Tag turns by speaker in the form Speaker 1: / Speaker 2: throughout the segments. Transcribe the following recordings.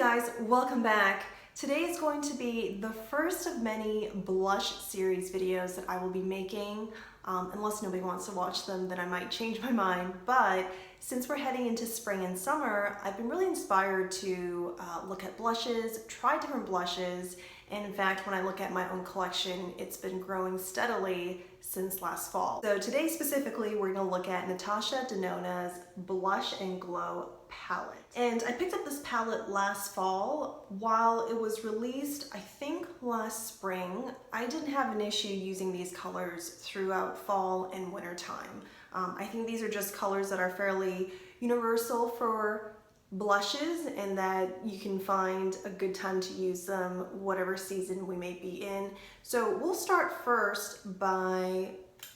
Speaker 1: guys, welcome back. Today is going to be the first of many blush series videos that I will be making. Unless nobody wants to watch them, then I might change my mind. But since we're heading into spring and summer, I've been really inspired to look at blushes, try different blushes, and in fact, when I look at my own collection, it's been growing steadily since last fall. So today specifically, we're gonna look at Natasha Denona's Blush&Glow palette. And I picked up this palette last fall. While it was released, I think last spring, I didn't have an issue using these colors throughout fall and winter time. I think these are just colors that are fairly universal for blushes and that you can find a good time to use them whatever season we may be in. So we'll start first by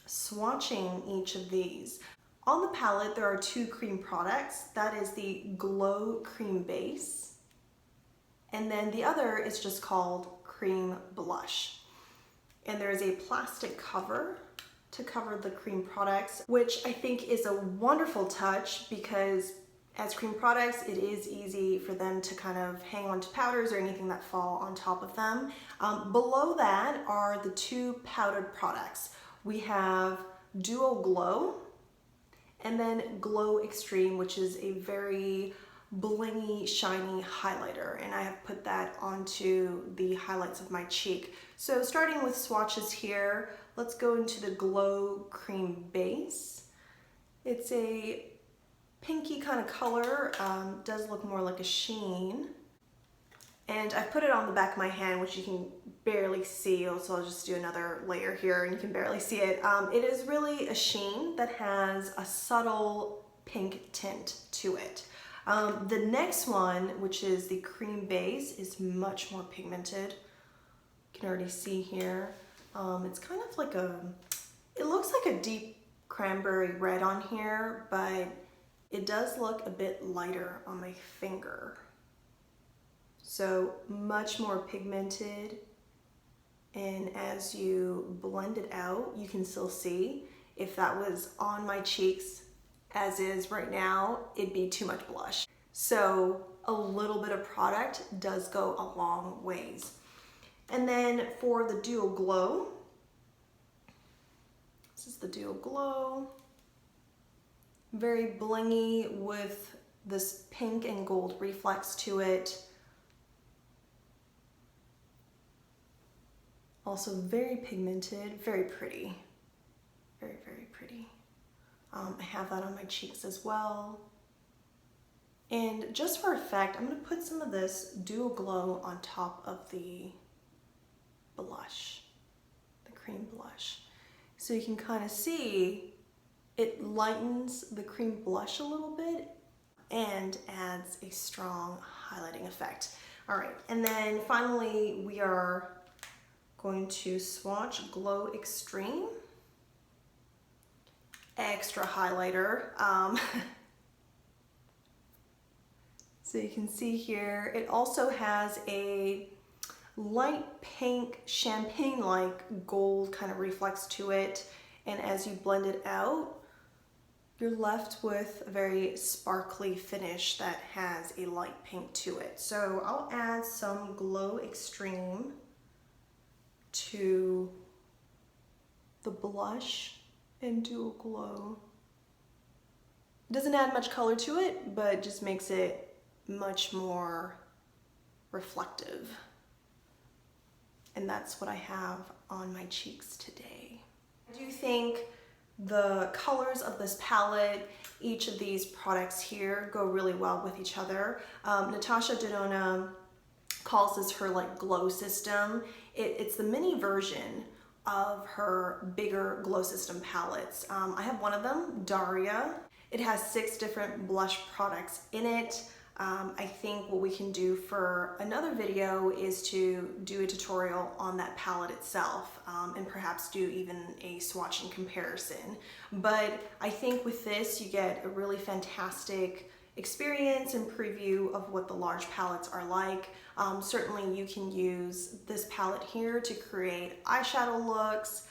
Speaker 1: swatching each of these. On the palette, there are two cream products. That is the Glow Cream Base, and then the other is just called Cream Blush. And there is a plastic cover to cover the cream products, which I think is a wonderful touch because as cream products, it is easy for them to kind of hang on to powders or anything that fall on top of them. Below that are the two powdered products. We have Duo Glow and then Glow Extreme, which is a very blingy, shiny highlighter. And I have put that onto the highlights of my cheek. So starting with swatches here, let's go into the Glow Cream Base. It's a pinky kind of color, does look more like a sheen. And I put it on the back of my hand, which you can barely see, so I'll just do another layer here and you can barely see it. It is really a sheen that has a subtle pink tint to it. The next one, which is the cream base, is much more pigmented. You can already see here. It's kind of like it looks like a deep cranberry red on here, but it does look a bit lighter on my finger. So much more pigmented, and as you blend it out, you can still see if that was on my cheeks as is right now, it'd be too much blush. So a little bit of product does go a long ways. And then for the Duo Glow, this is the Duo Glow. Very blingy with this pink and gold reflex to it. Also very pigmented, very pretty. Very, very pretty. I have that on my cheeks as well. And just for effect, I'm gonna put some of this Duo Glow on top of the blush, the cream blush. So you can kind of see it lightens the cream blush a little bit and adds a strong highlighting effect. All right, and then finally we are going to swatch Glow Extreme. Extra highlighter. So you can see here, it also has a light pink, champagne-like gold kind of reflex to it. And as you blend it out, you're left with a very sparkly finish that has a light pink to it. So I'll add some Glow Extreme to the blush and Duo Glow. It doesn't add much color to it, but just makes it much more reflective. And that's what I have on my cheeks today. I do think the colors of this palette, each of these products here, go really well with each other. Natasha Denona calls this her like glow system. It's the mini version of her bigger glow system palettes. I have one of them, Darya. It has 6 different blush products in it. I think what we can do for another video is to do a tutorial on that palette itself and perhaps do even a swatching comparison. But I think with this you get a really fantastic experience and preview of what the large palettes are like. Certainly you can use this palette here to create eyeshadow looks,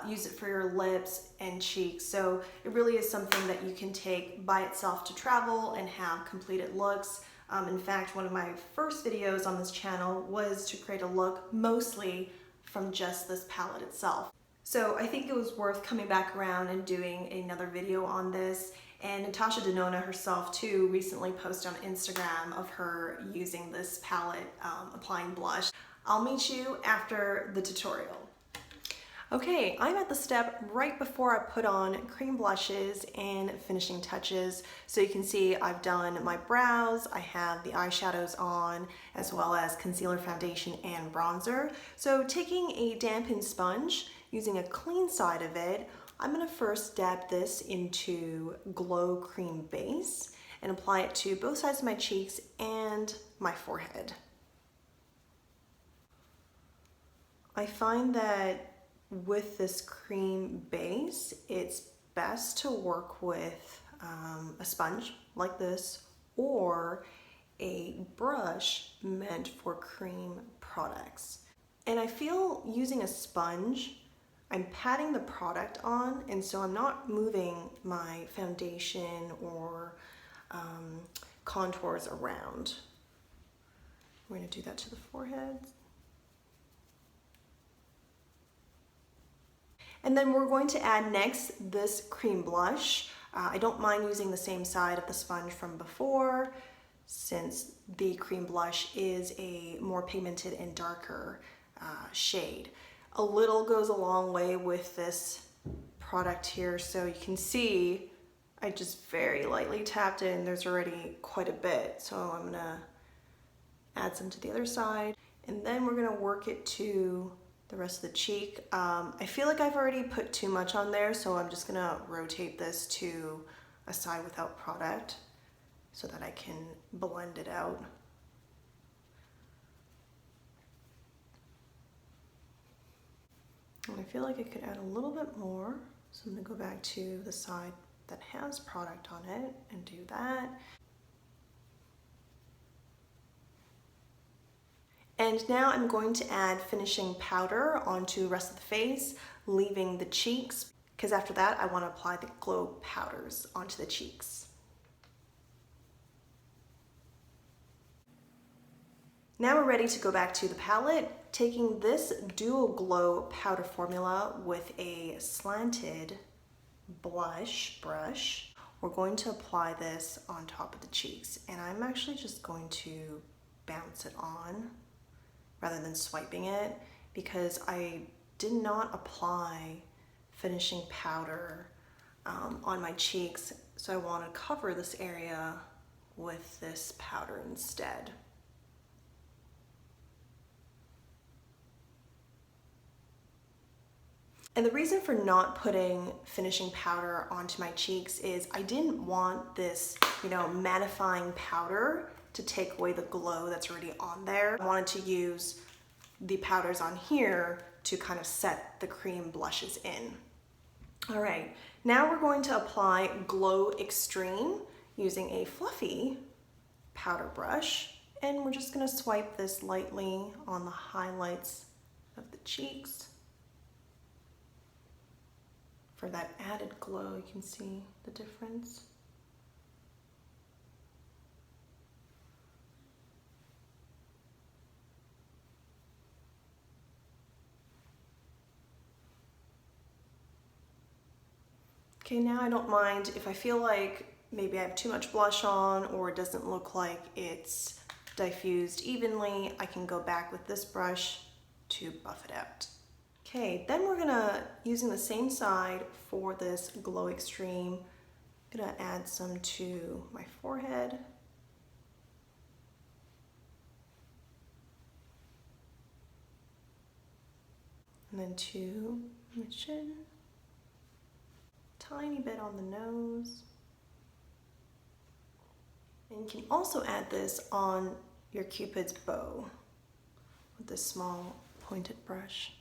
Speaker 1: use it for your lips and cheeks. So it really is something that you can take by itself to travel and have completed looks. In fact, one of my first videos on this channel was to create a look mostly from just this palette itself. So I think it was worth coming back around and doing another video on this. And Natasha Denona herself too recently posted on Instagram of her using this palette, applying blush. I'll meet you after the tutorial. Okay, I'm at the step right before I put on cream blushes and finishing touches. So you can see I've done my brows, I have the eyeshadows on, as well as concealer, foundation, and bronzer. So taking a dampened sponge, using a clean side of it, I'm gonna first dab this into Glow Cream Base and apply it to both sides of my cheeks and my forehead. I find that with this cream base, it's best to work with a sponge like this or a brush meant for cream products. And I feel using a sponge, I'm patting the product on, and so I'm not moving my foundation or contours around. We're gonna do that to the forehead. And then we're going to add next this cream blush. I don't mind using the same side of the sponge from before, since the cream blush is a more pigmented and darker shade. A little goes a long way with this product here, so you can see I just very lightly tapped it and there's already quite a bit. So I'm gonna add some to the other side, and then we're gonna work it to the rest of the cheek. I feel like I've already put too much on there, so I'm just gonna rotate this to a side without product so that I can blend it out. And I feel like I could add a little bit more, so I'm gonna go back to the side that has product on it and do that. And now I'm going to add finishing powder onto the rest of the face, leaving the cheeks, because after that I want to apply the glow powders onto the cheeks. Now we're ready to go back to the palette, taking this Dual Glow powder formula with a slanted blush brush. We're going to apply this on top of the cheeks, and I'm actually just going to bounce it on rather than swiping it, because I did not apply finishing powder on my cheeks, so I want to cover this area with this powder instead. And the reason for not putting finishing powder onto my cheeks is I didn't want this, mattifying powder to take away the glow that's already on there. I wanted to use the powders on here to kind of set the cream blushes in. All right, now we're going to apply Glow Extreme using a fluffy powder brush, and we're just gonna swipe this lightly on the highlights of the cheeks. For that added glow, you can see the difference. Okay, now I don't mind if I feel like maybe I have too much blush on or it doesn't look like it's diffused evenly, I can go back with this brush to buff it out. Okay, then we're gonna, using the same side for this Glow Extreme, I'm gonna add some to my forehead. And then to my chin. Tiny bit on the nose. And you can also add this on your Cupid's bow with this small pointed brush.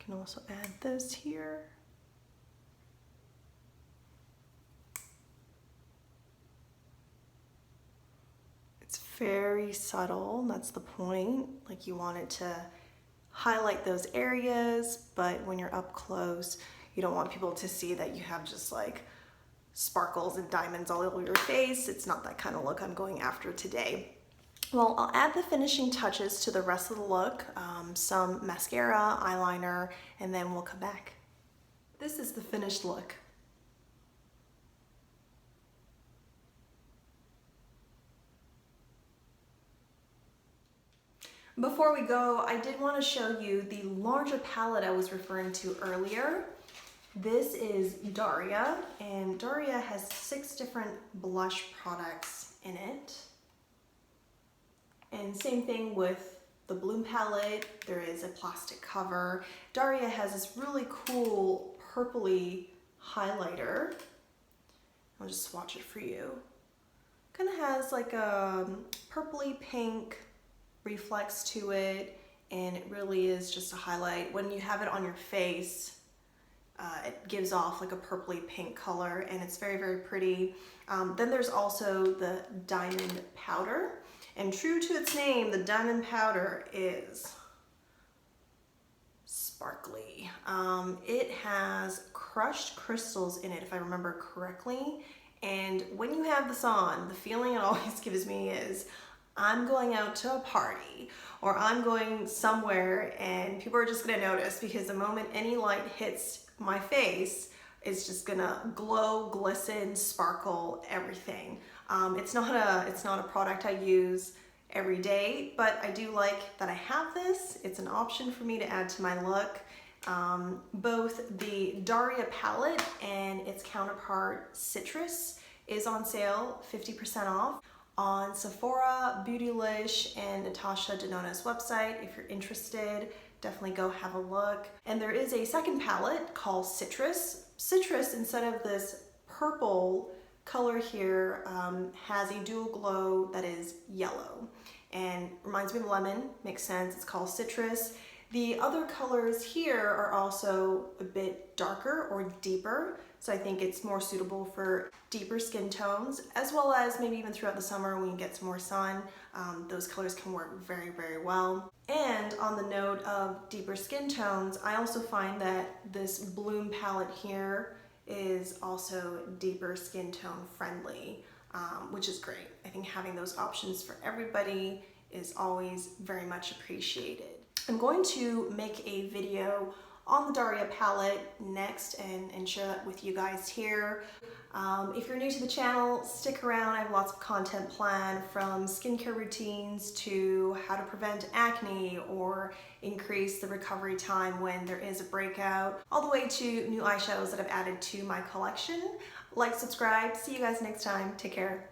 Speaker 1: You can also add this here. Very subtle, that's the point. Like, you want it to highlight those areas, but when you're up close, you don't want people to see that you have just like sparkles and diamonds all over your face. It's not that kind of look I'm going after today. Well, I'll add the finishing touches to the rest of the look, some mascara, eyeliner, and then we'll come back. This is the finished look. Before we go, I did want to show you the larger palette I was referring to earlier. This is Darya, and Darya has 6 different blush products in it. And same thing with the Bloom palette, there is a plastic cover. Darya has this really cool purpley highlighter. I'll just swatch it for you. Kind of has like a purpley pink reflex to it, and it really is just a highlight. When you have it on your face, it gives off like a purpley pink color, and it's very, very pretty. Then there's also the diamond powder. And true to its name, the diamond powder is sparkly. It has crushed crystals in it, if I remember correctly. And when you have this on, the feeling it always gives me is I'm going out to a party or I'm going somewhere and people are just gonna notice, because the moment any light hits my face, it's just gonna glow, glisten, sparkle, everything. It's not a product I use every day, but I do like that I have this. It's an option for me to add to my look. Both the Darya palette and its counterpart Citrus is on sale, 50% off on Sephora, Beautylish, and Natasha Denona's website. If you're interested, definitely go have a look. And there is a second palette called Citrus. Citrus, instead of this purple color here, has a dual glow that is yellow and reminds me of lemon. Makes sense, it's called Citrus. The other colors here are also a bit darker or deeper, so I think it's more suitable for deeper skin tones, as well as maybe even throughout the summer when you get some more sun. Those colors can work very, very well. And on the note of deeper skin tones, I also find that this Bloom palette here is also deeper skin tone friendly, which is great. I think having those options for everybody is always very much appreciated. I'm going to make a video on the Darya palette next and share that with you guys here. If you're new to the channel, stick around. I have lots of content planned, from skincare routines to how to prevent acne or increase the recovery time when there is a breakout, all the way to new eyeshadows that I've added to my collection. Like, subscribe. See you guys next time. Take care.